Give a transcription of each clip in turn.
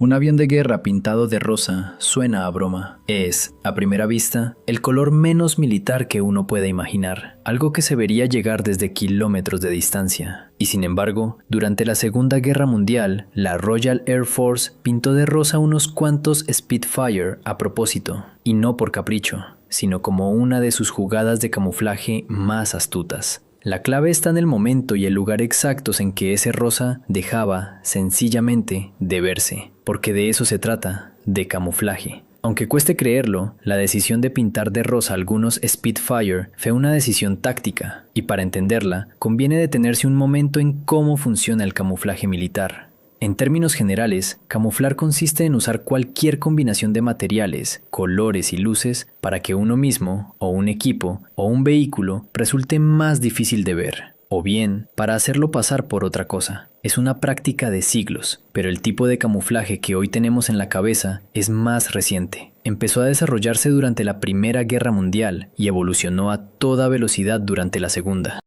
Un avión de guerra pintado de rosa suena a broma. Es, a primera vista, el color menos militar que uno puede imaginar, algo que se vería llegar desde kilómetros de distancia. Y sin embargo, durante la Segunda Guerra Mundial, la Royal Air Force pintó de rosa unos cuantos Spitfire a propósito, y no por capricho, sino como una de sus jugadas de camuflaje más astutas. La clave está en el momento y el lugar exactos en que ese rosa dejaba, sencillamente, de verse, porque de eso se trata, de camuflaje. Aunque cueste creerlo, la decisión de pintar de rosa algunos Spitfire fue una decisión táctica, y para entenderla, conviene detenerse un momento en cómo funciona el camuflaje militar. En términos generales, camuflar consiste en usar cualquier combinación de materiales, colores y luces para que uno mismo, o un equipo, o un vehículo resulte más difícil de ver, o bien para hacerlo pasar por otra cosa. Es una práctica de siglos, pero el tipo de camuflaje que hoy tenemos en la cabeza es más reciente. Empezó a desarrollarse durante la Primera Guerra Mundial y evolucionó a toda velocidad durante la Segunda.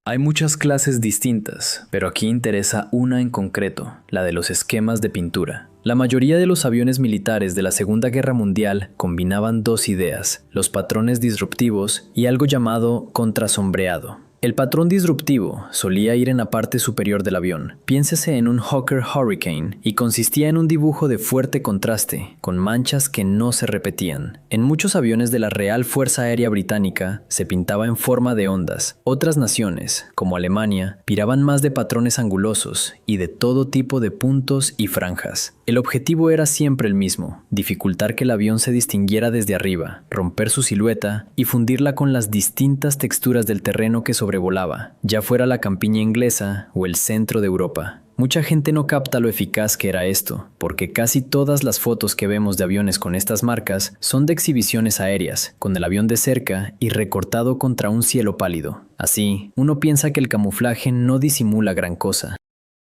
Hay muchas clases distintas, pero aquí interesa una en concreto, la de los esquemas de pintura. La mayoría de los aviones militares de la Segunda Guerra Mundial combinaban dos ideas, los patrones disruptivos y algo llamado contrasombreado. El patrón disruptivo solía ir en la parte superior del avión, piénsese en un Hawker Hurricane, y consistía en un dibujo de fuerte contraste, con manchas que no se repetían. En muchos aviones de la Real Fuerza Aérea Británica se pintaba en forma de ondas. Otras naciones, como Alemania, viraban más de patrones angulosos y de todo tipo de puntos y franjas. El objetivo era siempre el mismo, dificultar que el avión se distinguiera desde arriba, romper su silueta y fundirla con las distintas texturas del terreno que sobrevolaba, ya fuera la campiña inglesa o el centro de Europa. Mucha gente no capta lo eficaz que era esto, porque casi todas las fotos que vemos de aviones con estas marcas son de exhibiciones aéreas, con el avión de cerca y recortado contra un cielo pálido. Así, uno piensa que el camuflaje no disimula gran cosa.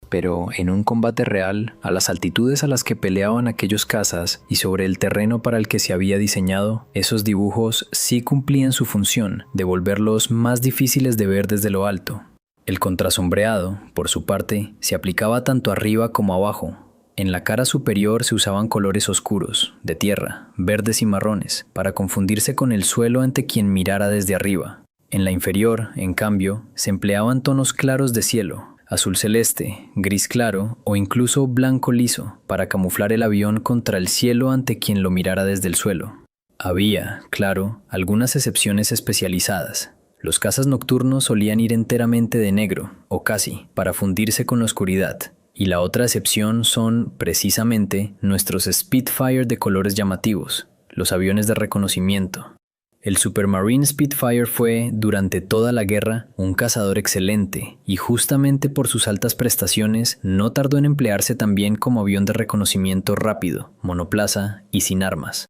Pero en un combate real, a las altitudes a las que peleaban aquellos cazas y sobre el terreno para el que se había diseñado, esos dibujos sí cumplían su función de volverlos más difíciles de ver desde lo alto. El contrasombreado, por su parte, se aplicaba tanto arriba como abajo. En la cara superior se usaban colores oscuros, de tierra, verdes y marrones, para confundirse con el suelo ante quien mirara desde arriba. En la inferior, en cambio, se empleaban tonos claros de cielo, azul celeste, gris claro o incluso blanco liso para camuflar el avión contra el cielo ante quien lo mirara desde el suelo. Había, claro, algunas excepciones especializadas. Los cazas nocturnos solían ir enteramente de negro, o casi, para fundirse con la oscuridad. Y la otra excepción son, precisamente, nuestros Spitfire de colores llamativos, los aviones de reconocimiento. El Supermarine Spitfire fue, durante toda la guerra, un cazador excelente y justamente por sus altas prestaciones no tardó en emplearse también como avión de reconocimiento rápido, monoplaza y sin armas.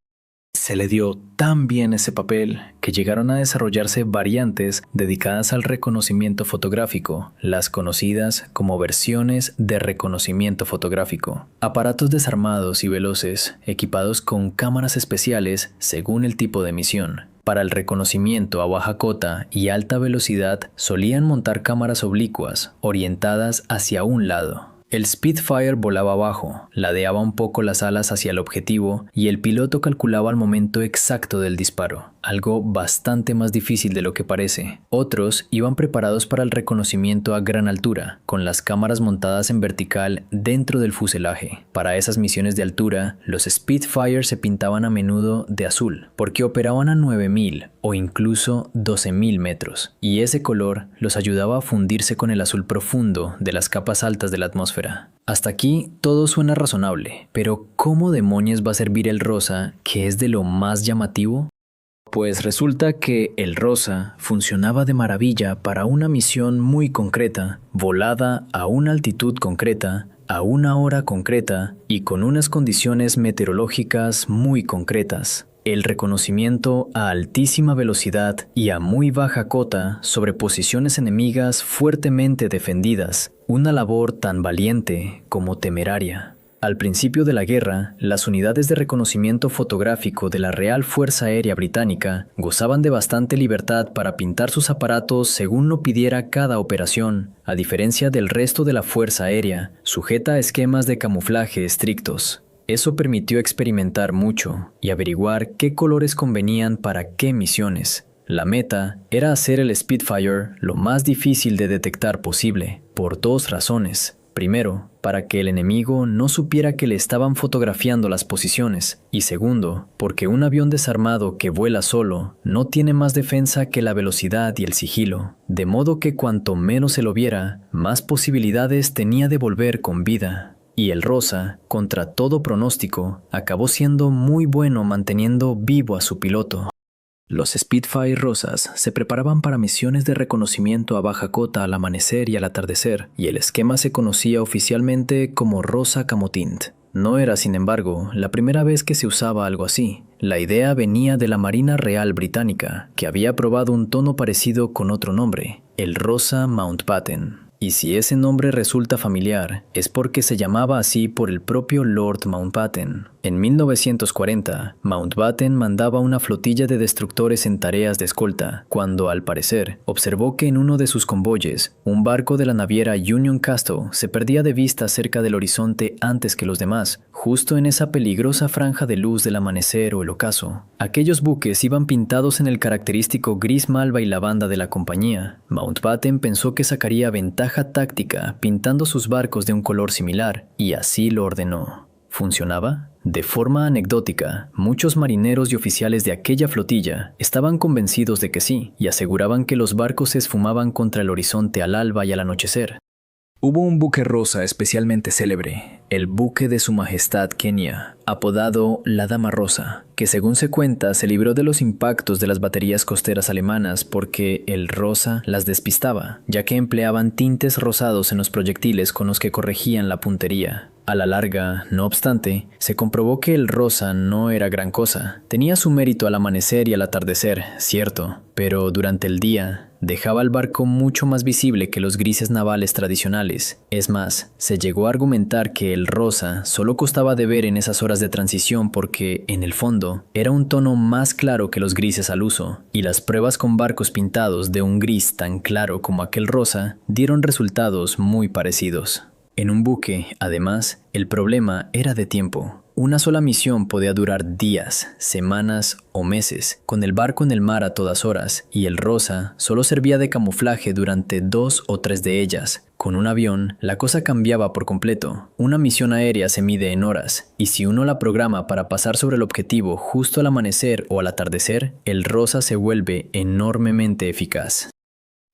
Se le dio tan bien ese papel que llegaron a desarrollarse variantes dedicadas al reconocimiento fotográfico, las conocidas como versiones de reconocimiento fotográfico. Aparatos desarmados y veloces, equipados con cámaras especiales según el tipo de misión. Para el reconocimiento a baja cota y alta velocidad solían montar cámaras oblicuas, orientadas hacia un lado. El Spitfire volaba bajo, ladeaba un poco las alas hacia el objetivo y el piloto calculaba el momento exacto del disparo, algo bastante más difícil de lo que parece. Otros iban preparados para el reconocimiento a gran altura, con las cámaras montadas en vertical dentro del fuselaje. Para esas misiones de altura, los Spitfire se pintaban a menudo de azul, porque operaban a 9.000 o incluso 12.000 metros, y ese color los ayudaba a fundirse con el azul profundo de las capas altas de la atmósfera. Hasta aquí todo suena razonable, pero ¿cómo demonios va a servir el rosa, que es de lo más llamativo? Pues resulta que el rosa funcionaba de maravilla para una misión muy concreta, volada a una altitud concreta, a una hora concreta y con unas condiciones meteorológicas muy concretas. El reconocimiento a altísima velocidad y a muy baja cota sobre posiciones enemigas fuertemente defendidas, una labor tan valiente como temeraria. Al principio de la guerra, las unidades de reconocimiento fotográfico de la Real Fuerza Aérea Británica gozaban de bastante libertad para pintar sus aparatos según lo pidiera cada operación, a diferencia del resto de la Fuerza Aérea, sujeta a esquemas de camuflaje estrictos. Eso permitió experimentar mucho y averiguar qué colores convenían para qué misiones. La meta era hacer el Spitfire lo más difícil de detectar posible, por dos razones. Primero, para que el enemigo no supiera que le estaban fotografiando las posiciones, y segundo, porque un avión desarmado que vuela solo no tiene más defensa que la velocidad y el sigilo, de modo que cuanto menos se lo viera, más posibilidades tenía de volver con vida. Y el Rosa, contra todo pronóstico, acabó siendo muy bueno manteniendo vivo a su piloto. Los Spitfire rosas se preparaban para misiones de reconocimiento a baja cota al amanecer y al atardecer, y el esquema se conocía oficialmente como Rosa Camotint. No era, sin embargo, la primera vez que se usaba algo así. La idea venía de la Marina Real Británica, que había probado un tono parecido con otro nombre, el Rosa Mountbatten. Y si ese nombre resulta familiar, es porque se llamaba así por el propio Lord Mountbatten. En 1940, Mountbatten mandaba una flotilla de destructores en tareas de escolta, cuando, al parecer, observó que en uno de sus convoyes, un barco de la naviera Union Castle se perdía de vista cerca del horizonte antes que los demás, justo en esa peligrosa franja de luz del amanecer o el ocaso. Aquellos buques iban pintados en el característico gris malva y lavanda de la compañía. Mountbatten pensó que sacaría ventaja táctica pintando sus barcos de un color similar, y así lo ordenó. ¿Funcionaba? De forma anecdótica, muchos marineros y oficiales de aquella flotilla estaban convencidos de que sí, y aseguraban que los barcos se esfumaban contra el horizonte al alba y al anochecer. Hubo un buque rosa especialmente célebre, el buque de Su Majestad Kenia, apodado la Dama Rosa, que según se cuenta se libró de los impactos de las baterías costeras alemanas porque el rosa las despistaba, ya que empleaban tintes rosados en los proyectiles con los que corregían la puntería. A la larga, no obstante, se comprobó que el rosa no era gran cosa. Tenía su mérito al amanecer y al atardecer, cierto, pero durante el día dejaba el barco mucho más visible que los grises navales tradicionales. Es más, se llegó a argumentar que el rosa solo costaba de ver en esas horas de transición porque, en el fondo, era un tono más claro que los grises al uso, y las pruebas con barcos pintados de un gris tan claro como aquel rosa dieron resultados muy parecidos. En un buque, además, el problema era de tiempo. Una sola misión podía durar días, semanas o meses, con el barco en el mar a todas horas, y el rosa solo servía de camuflaje durante 2 o 3 de ellas. Con un avión, la cosa cambiaba por completo. Una misión aérea se mide en horas, y si uno la programa para pasar sobre el objetivo justo al amanecer o al atardecer, el rosa se vuelve enormemente eficaz.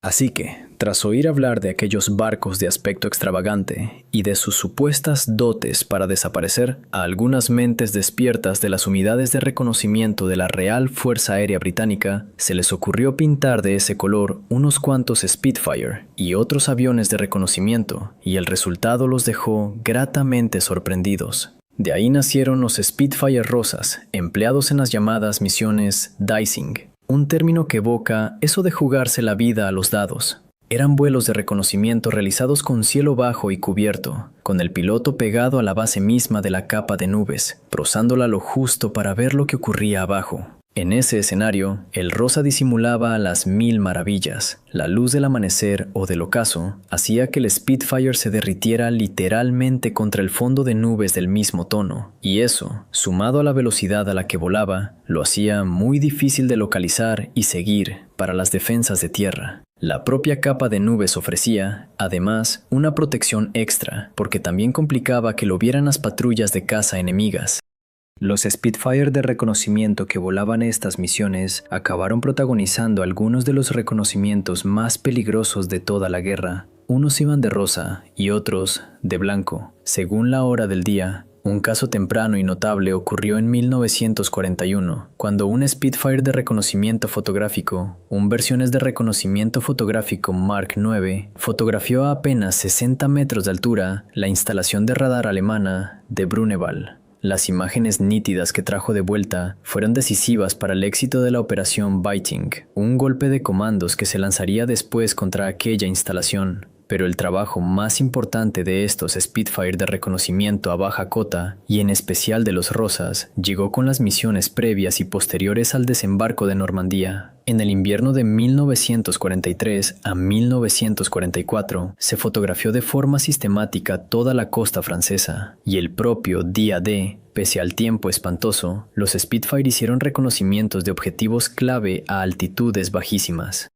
Así que, tras oír hablar de aquellos barcos de aspecto extravagante y de sus supuestas dotes para desaparecer, a algunas mentes despiertas de las unidades de reconocimiento de la Real Fuerza Aérea Británica, se les ocurrió pintar de ese color unos cuantos Spitfire y otros aviones de reconocimiento, y el resultado los dejó gratamente sorprendidos. De ahí nacieron los Spitfire rosas, empleados en las llamadas misiones dicing, un término que evoca eso de jugarse la vida a los dados. Eran vuelos de reconocimiento realizados con cielo bajo y cubierto, con el piloto pegado a la base misma de la capa de nubes, rozándola lo justo para ver lo que ocurría abajo. En ese escenario, el rosa disimulaba a las 1000 maravillas. La luz del amanecer o del ocaso hacía que el Spitfire se derritiera literalmente contra el fondo de nubes del mismo tono, y eso, sumado a la velocidad a la que volaba, lo hacía muy difícil de localizar y seguir para las defensas de tierra. La propia capa de nubes ofrecía, además, una protección extra, porque también complicaba que lo vieran las patrullas de caza enemigas. Los Spitfire de reconocimiento que volaban estas misiones acabaron protagonizando algunos de los reconocimientos más peligrosos de toda la guerra. Unos iban de rosa y otros de blanco, según la hora del día. Un caso temprano y notable ocurrió en 1941, cuando un Spitfire de reconocimiento fotográfico, un versiones de reconocimiento fotográfico Mark IX, fotografió a apenas 60 metros de altura la instalación de radar alemana de Bruneval. Las imágenes nítidas que trajo de vuelta fueron decisivas para el éxito de la operación Viking, un golpe de comandos que se lanzaría después contra aquella instalación. Pero el trabajo más importante de estos Spitfire de reconocimiento a baja cota, y en especial de los Rosas, llegó con las misiones previas y posteriores al desembarco de Normandía. En el invierno de 1943 a 1944 se fotografió de forma sistemática toda la costa francesa, y el propio día D, pese al tiempo espantoso, los Spitfire hicieron reconocimientos de objetivos clave a altitudes bajísimas.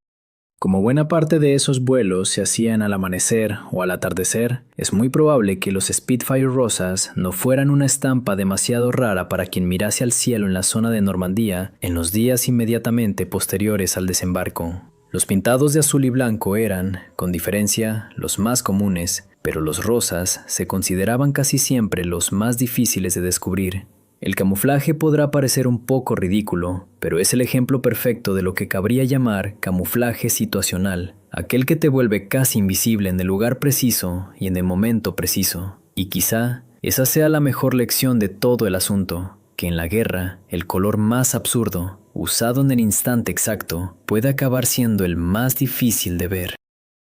Como buena parte de esos vuelos se hacían al amanecer o al atardecer, es muy probable que los Spitfire Rosas no fueran una estampa demasiado rara para quien mirase al cielo en la zona de Normandía en los días inmediatamente posteriores al desembarco. Los pintados de azul y blanco eran, con diferencia, los más comunes, pero los rosas se consideraban casi siempre los más difíciles de descubrir. El camuflaje podrá parecer un poco ridículo, pero es el ejemplo perfecto de lo que cabría llamar camuflaje situacional, aquel que te vuelve casi invisible en el lugar preciso y en el momento preciso. Y quizá esa sea la mejor lección de todo el asunto, que en la guerra el color más absurdo, usado en el instante exacto, puede acabar siendo el más difícil de ver.